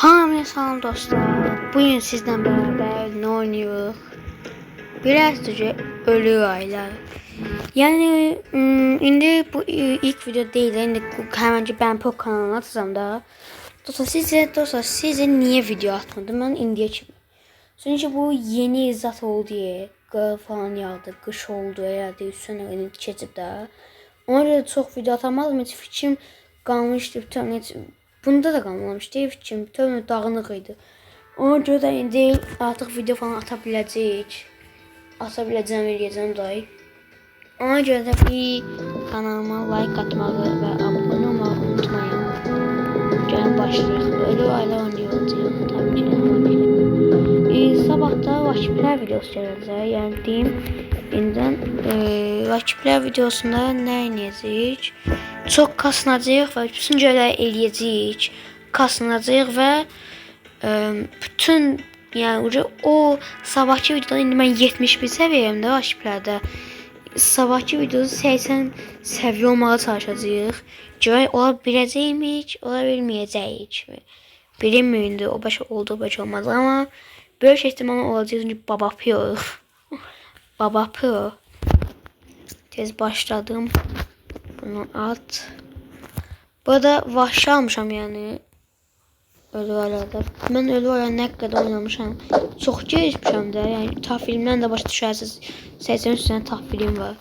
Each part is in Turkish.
Hamıya salam dostlar. Bugün sizden beraber ne oynuyoruz? Biraz önce ölü aylar. Yani indi bu ilk video değil. İndi hemen ben pop kanalına atacağım da. Dostlar size niye video atmadım ben indiye kimi? Çünkü bu yeni izzat oldu diye. Qar falan yağdı, qış oldu herhalde üstüne keçib də. Ona görə çox video atamadım. Heç fikrim qalmışdı. Bunda da qalmamışdı. Fikrim bütün dağınıq idi. Ona görə də indi artıq video falan ata biləcəyik. Ata biləcəm, eləyəcəm dayı. Ona görə də bir kanalıma like atmağı və abunə olmağı unutmayın. Gəlin başlayaq. Ölü ailə oynayacağıq. Tabii ki. Sabahda vakitlər videosu gələcək. Yəni deyim, indidən vakitlər videosunda nə edəcəyik? Çox kasınacağıq və bütün görevləri eləyəcəyik. Kasınacağıq və bütün yəni o sabahki videoda indi mən 71 səviyyəyimdə vakitlərdə. Sabahki videoda 80 səviyyə olmağa çalışacağıq. Görək ola biləcəyik, ola bilməyəcəyik. Bilinmir o başa olduğu başa olmaz ama böyük ihtimalle olacaq çünki Baba Pro. Baba Pro. Tez başladım. Bunu at. Burada vahşi almışam yani. Ölü arada. Ben ölü arada ne kadar oynamışam. Çok gelişmişim de. Yani ta filmden de başa düşersiniz. 83 tane ta film var.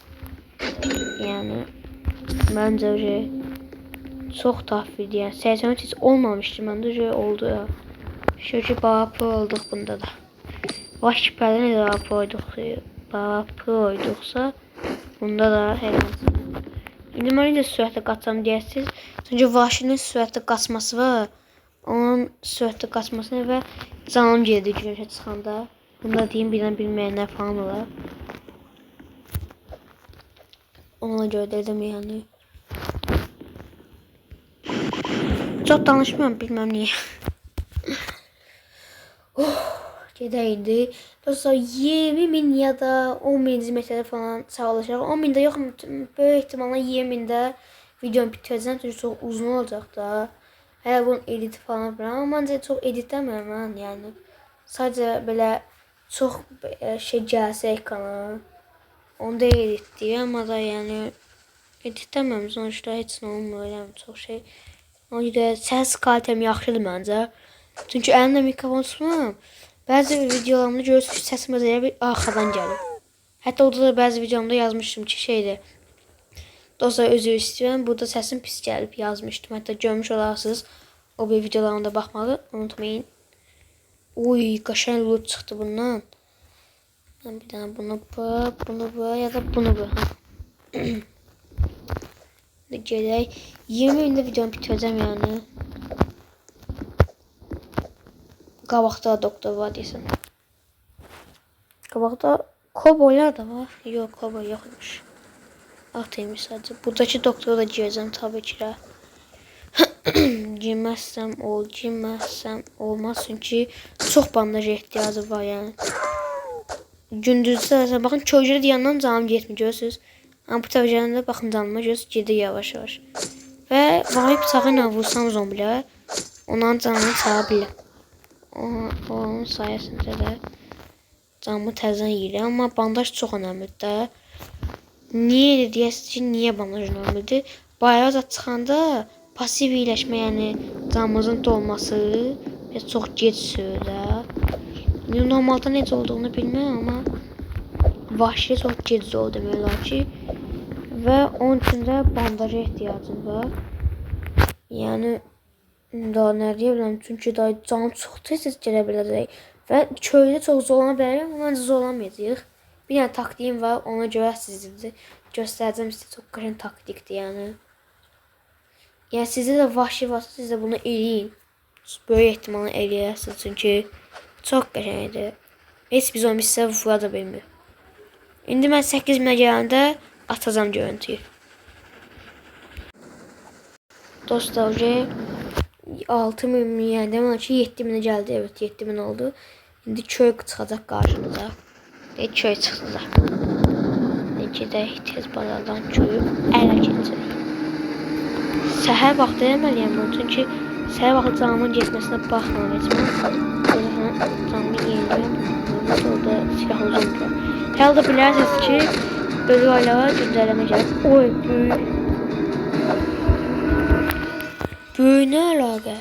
Yani bence öyle çok ta film yani. 83 hiç olmamıştı. Bende öyle oldu ya. Şöyle Baba Pro olduk bunda da. Vakitlərdə nə Baba Pro oyduqsa bunda da hər hansı. İndi mən də sürətlə qaçsam deyəsiniz. Çünki vahşinin sürətlə qaçması var. Onun sürətlə qaçmasını və canım gedir güneşə çıxanda. Bunda deyim bilməyənlər falan olar. Ona görə dedim yəni. Çox danışmıyorum bilmem niye. Gedəydi. Dostlar 20.000 ya da 10.000 metrede falan sağlaşacaq. 10.000'de yox, böyük ehtimalla 20.000'de videomu bitirəcəm. Çünki çox uzun olacaq da. Hələ bunun editi falan yapıram. Amma məncə çox editləmirəm mən yəni. Sadəcə belə çox şey gəlsə ekrana. Onda editləyirəm amma da yəni editləmirəm. Sonuçta heç nə olmur yəni çox şey. Ona görə səs kalitem yaxşıdır məncə. Çünki əlimdə mikrofon tutmuram. Bəzi videolarımda görürsünüz ki, səsim elə bir arxadan gəlir. Hətta orada da bəzi videomda yazmışdım ki, şeydir. Dostlar özür istəyirəm, burada səsim pis gəlib yazmışdım. Hətta görmüş olarsınız. O bir videolarımda baxmağı unutmayın. Uy, qəşəng loot çıxdı bundan. Ben bir dənə bunu bu ya da bunu bu. Gələk. 20 gündə videomu bitirəcəm yəni. Qabaqda doktor var desən. Qabaqda koboylar da var. Yox, koboy yoxmuş. Ataymış sadəcə. Buradakı doktora da girəcəm tabii ki də. Girməzsəm olmaz çünki çox bandaj ehtiyacı var yəni. Gündüzdə baxın köycədə yandan canım getmir görürsünüz. Amma bu tərəfə gələndə baxın canıma görürsünüz gedir yavaş-yavaş. Və vahib bıçağı ilə vursam zombilər onların canını sağa bilər. Onun sayəsində də canımı təzən yiyir. Amma bandaj çox önəmlidir də. Niyə deyəsiniz ki, niyə bandaj önəmlidir? Bayrağa çıxanda pasiv iyiləşmə, yəni canımızın dolması çox gec sürür də. Normalda necə olduğunu bilmirəm, amma vahşi çox gec olur demək olar ki. Və onun üçün də bandaja ehtiyacım var. Yəni daha nə deyə bilərəm, çünki daha canım çox tez gələ biləcək və köydə çox zorlana bilərəm, amma məncə zorlanmayacaq. Bir dənə taktiğim var, ona görə sizə göstərəcəm, sizə çox qəşəng taktikdir yəni. Yəni sizdə də vahşi varsa, siz də bunu eləyin. Böyük ehtimalla eləyərsiniz, çünki çox qəşəngdir. Heç bir zombi sizə vura da bilmir. İndi mən 8.000'ə gələndə atacağım görüntüyü. Dostlar, 6.000 yani demek ki 7.000'e geldi. Evet 7.000 oldu. Şimdi köy çıxacaq qarşımıza. Köy çıxdı da. İki də tez bazadan köyü ələ keçirik. Səhər vaxtı eləməliyəm bunu çünki Səhər vaxtı canımın getməsinə baxmam heç mən. Canımı yeniləyəm. Orada silahlı zombi var. Hər halda bilərsiniz ki, ölü aylara güncəlləmə gəlib. Oy, böyük. Böyük nə əlaqə?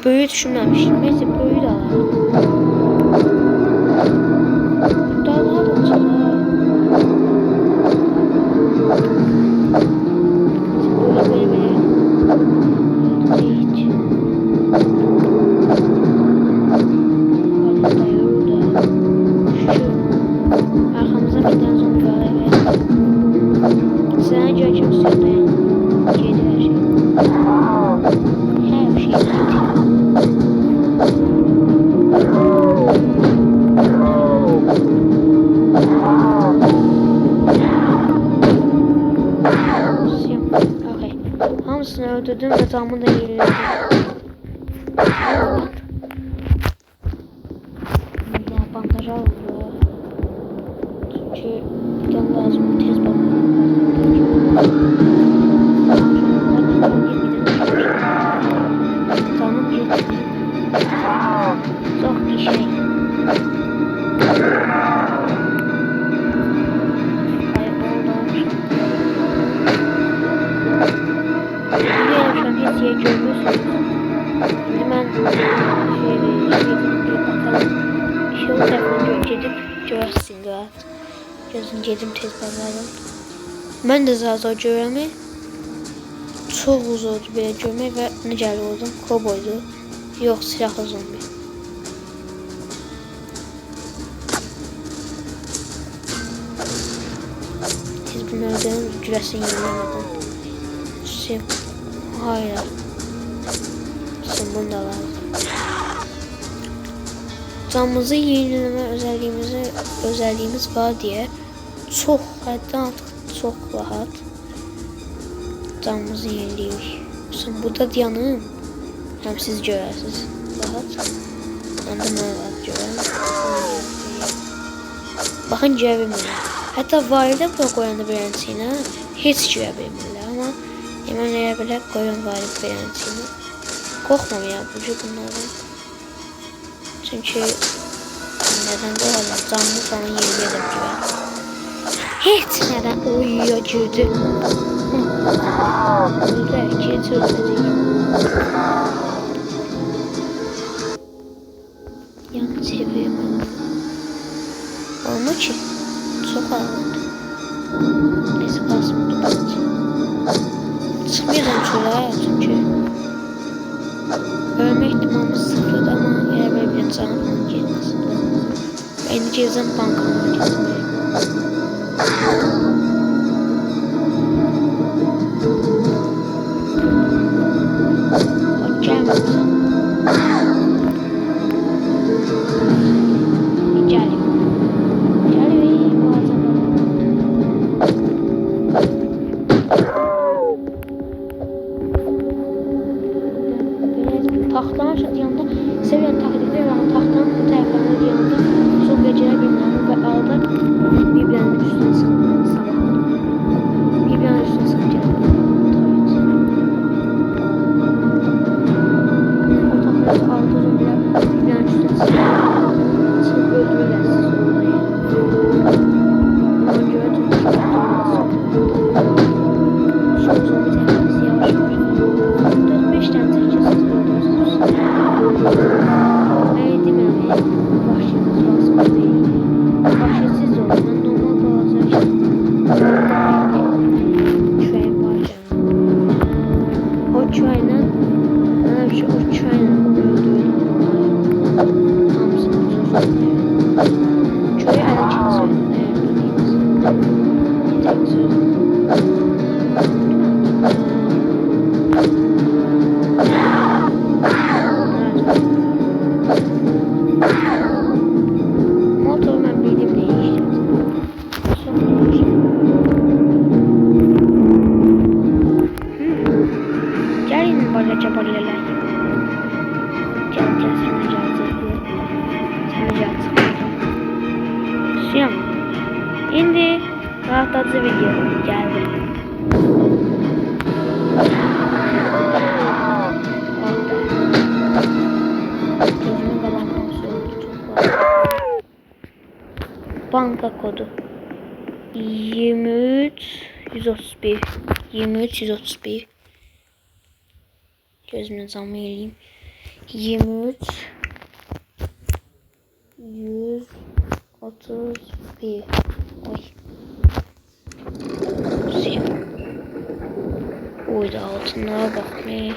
Böyük düşünməmişdim. Neyse, böyük də alalım. Daha da çıxar. Böyle. Hiç. Hatta yolda. Şu. Arkamıza bir tane zombi var, evet. Sen önce açım istiyorsun. Kedi her şey. Her şey bitti. Hamısını öldürdüm ve tamamını da yeniledim. Ya bandaj al. Çünkü bir tane lazım. Tez bakmam. Tamam yetti. Çok bir şey. Hiç yer görmüyorsunuz. Şimdi ben bir bakalım. Şey o tarafını gedib görərsiniz rahat. Gözün gedim tez bakalım. Ben de zaten görəmi çox uzundu belə görmək və nə gəlir oldum? Koboydu. Yox, silahlı zombi. Siz bunu öldürün, cürəsini yeniləmədin. Şey, hayır. Sen bunu da lazım. Canımızı yenileme özelliğimiz var diye çok həddən artıq çok rahat canımızı yeniləyirik. Sen burada dayanın. Hem siz görərsiniz rahat. Hem de mən rahat görəm. Baxın görə bilmirlər. Hətta varidə bura qoyanda belənciyinə heç görə bilmirlər. Ama hemen elə belə qoyun varid belənciyinə. Korkmam ya bunlardan. Çünkü neden de öyle canlı falan yeniledim gibi. Hiç neden uyuyor girdi. Burada iki tür dedik. Yan çevireyim. Olma ki. Çok ağırdı. Neyse basmadım bence. Çıkmayacağım şuraya çünkü. Ölme ihtimalimiz sıfırdı ama eğer böyle bir canım falan gelmesin. Ben cezam bankamına gitmeyeyim. Bak gelmesin. Gelin. Gelin. Taxtanın şu yanında seviyen taktikler olan taxtanın bu taraflarının yanında son geceler bilmem ve aldı Biblia'nın üstüne sabah Biblia'nın üstüne sıkacak. O taxtanın aldı zombiler Biblia'nın üstüne sıkacak. Sıkıp öldürürler siz orayı. Ona göre tutacak. Son zombi tepkisi yavaş yavaş. 4-5 tane çekeceğiz. Evet deməli, başınız lazım deyil. Başınız olmadan normal qalacaq. Çay var canım. O çayla, o çayla öldürülür. Hamısını tutulur. Çayı ələ keçirir. Tek söz. Motoru ben bildiğim değil işte. Gelin balaca balalar. Gel sana geleceğiz diye. Sana geleceğiz. Suyam. Şimdi rahatlatıcı video geldi. banka kodu 23 131 23 131 gözümü zamı eləyim 23 131 oy oyda altınlara bak ne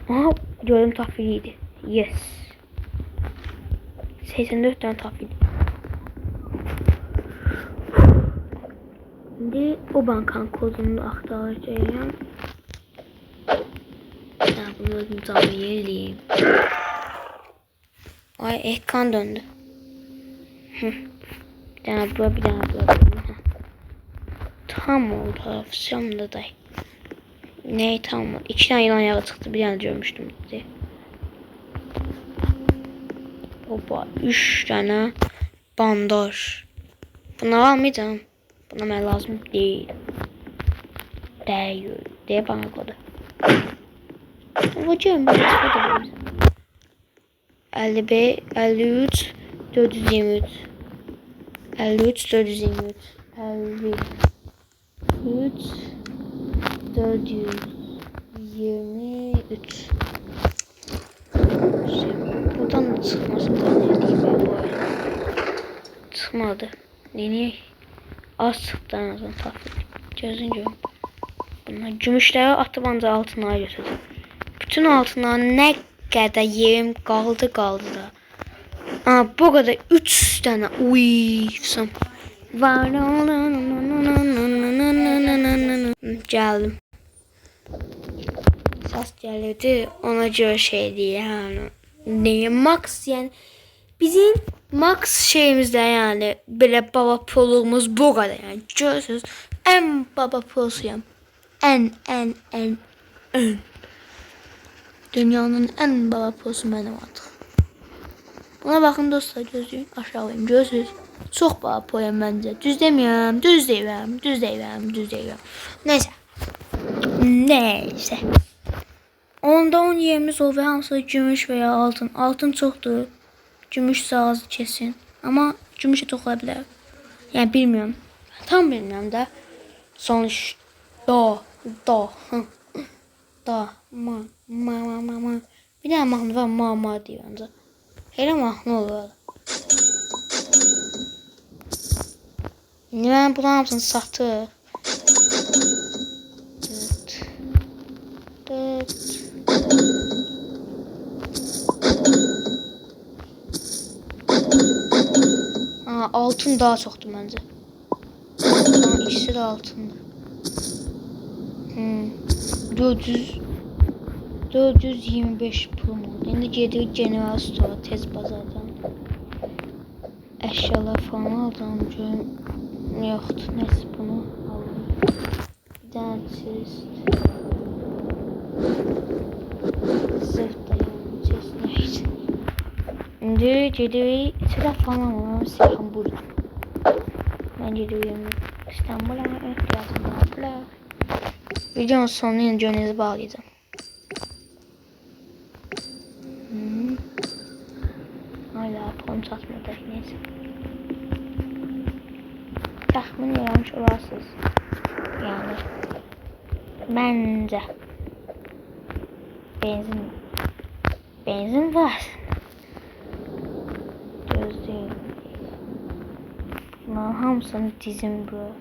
aha gördüm tahviliydi yes 84 tane tahvil şimdi o bankanın kodunu aktaracağım ya bunu özüm zamı yerliyim ay ekran döndü bir tane bura bir tane bura tam oldu hafızamda da ne tam oldu 2 tane yılan yağı çıktı bir tane görmüştüm dedi. Opa 3 tane bandaj buna var mı canım buna ben lazım değil diye bana kodu hocam 55 53 423 53 423 53 423 buradan da çıkmasın da ne diyeyim ben bu arada çıkmadı niye az çıktı en azından tahvil gözünce bunlar gümüşleri atıp ancaq altınlara götürdüm bütün altınlar ne kadar yerim kaldı da aa, bu kadar 3 tane uyusam var geldim ses geldi ona göre şey diye yani neye max yani bizim max şeyimizde yani böyle baba pulumuz bu kadar yani görürsünüz en baba pulsuyum en dünyanın en baba pulsu benim artık buna bakın dostlar gözlüyün aşağıyım gözlüyün çok baba puluyum bence düz demiyorum düz deyirəm neyse onda 10 yerimiz o ve hamısı gümüş veya altın altın çoktur gümüş az kesin ama gümüşe çok olabilir yani bilmiyorum tam bilmiyorum da sonuç da ma bir tane mahnı var ma diyor ancaq elə mahnı olur ben bunların hamısını satır altın daha çoktu bence ikisi de altındı 425 pulum oldu indi gedirik general store tez bazardan eşyalar falan aldım yoxdur neyse bunu alalım bir tane chest zırh dayanım chest neyse indi gedirik silah falan alalım silahım burada ben gedirim İstanbul'a ihtiyacım var videonun sonuna yine gönlünüzü bağlayacağım hala pon çatmıyor da neyse tahmin yapmış olarsınız yani bence benzin var gözlüğüm bunların hamısını dizim bu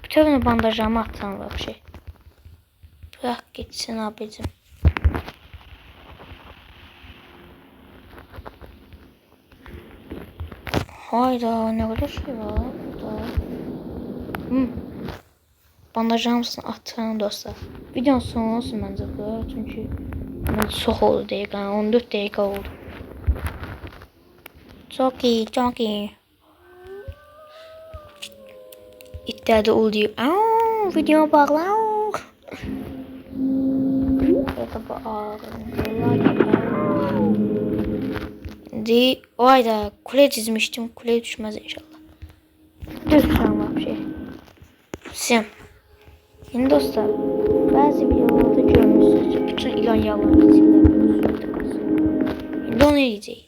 bütün bandajlarımı atsan var bir şey bırak gitsin abicim hayda ne kadar şey var burada bandajlarımsın atın dostlar videonun sonu olsun bence bu çünkü çok oldu dakika 14 dakika oldu çok iyi İttihadi oluyor videoma bağla Di oyda kule çizmiştim. Kule düşmez inşallah. Düşmem bir şey. Sim. Şimdi dostlar bazı videolarda görmüşsünüz. Bütün ilan yağlarını silemiyoruz. Şimdi onu bunu eləyəcək.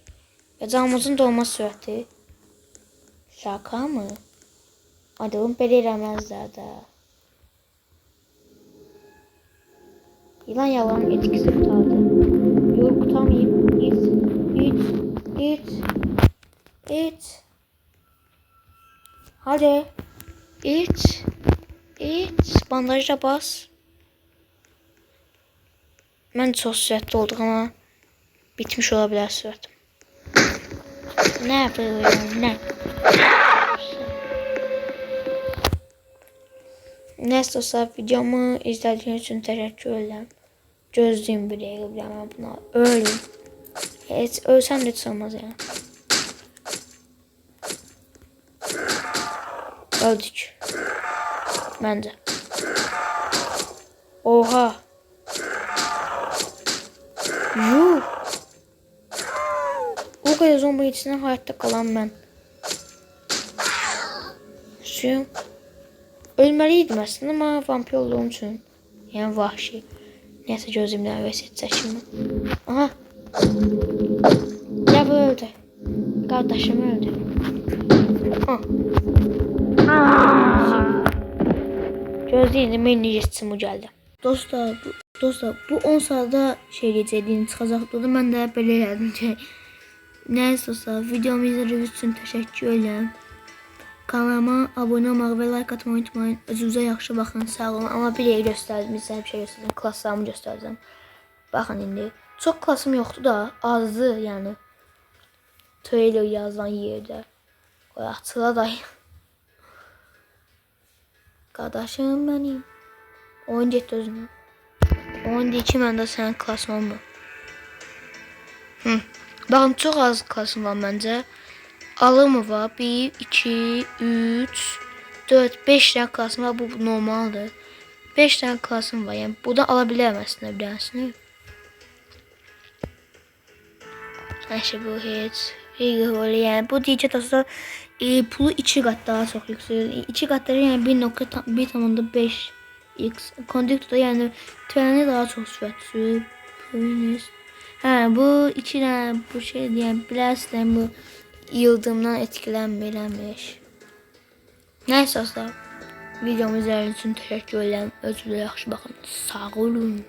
Və canımızın dolma sürəti. Şaka mı? Hadi onu belə eləməzlər də. Yılan yavrum etkisi tutardı. Yok tutamayayım. İt. Hadi. İt. Bandajla bas. Mən çox sürətli olduk ama bitmiş olabilir sürətim. Ne yapıyorum? Ne? Neyse dostlar, videomu izlediğiniz için teşekkür ederim. Gözlüyüm bir dəqiqə biləməm buna. Ölüm. Heç ölsəm də heç olmaz yani. Öldük. Bence. Oha. Yuh. O kadar zombi içinden hayatta kalan ben. Suyum. Ölmeliydim aslında ama vampir olduğum için. Yani vahşi. Neyse gözümden veset şimdi. Aha. Ya bu öldü. Kardeşim öldü. Gözleyince ben necəsin bu geldi. Dostlar bu 10 saatda şey geçirdiğini çıxacaqdı. Mən də belə elədim ki. Neyse dostlar, videomu izlediğiniz için teşekkür ederim. Kanalıma abone olmayı ve like atmayı unutmayın. Özünüzə yaxşı baxın, sağ olun. Ama bir yer gösterdim, sizə bir şey gösterdim. Klaslarımı göstereceğim. Bakın indi. Çok klasım yoktu da, azdı yani. Trailer yazılan yerde. Hatırla da. Kardeşim benim. Oyun getdi özünə. Oyun deyir ki, məndə sənin klasın olmur. Bakın çok az klasım var bence. Alır mı var? 1, 2, 3, 4, 5 tane klasım var. Bu normaldir. 5 tane klasım var. Yani buradan alabilirim aslında bir tanesini. Neyse bu hiç. Yani bu diyecek aslında pulu 2 kat daha çok yükseliyor. 2 katları yani 1.5x. Konduktorda yani treni daha çok süratli. Ha bu içine bu şey diyen bilərsən bu yıldımdan etkilenmemiş. Neyse dostlar, videomu izlediğiniz için teşekkür ederim. Özünüze yaxşı bakın. Sağ olun.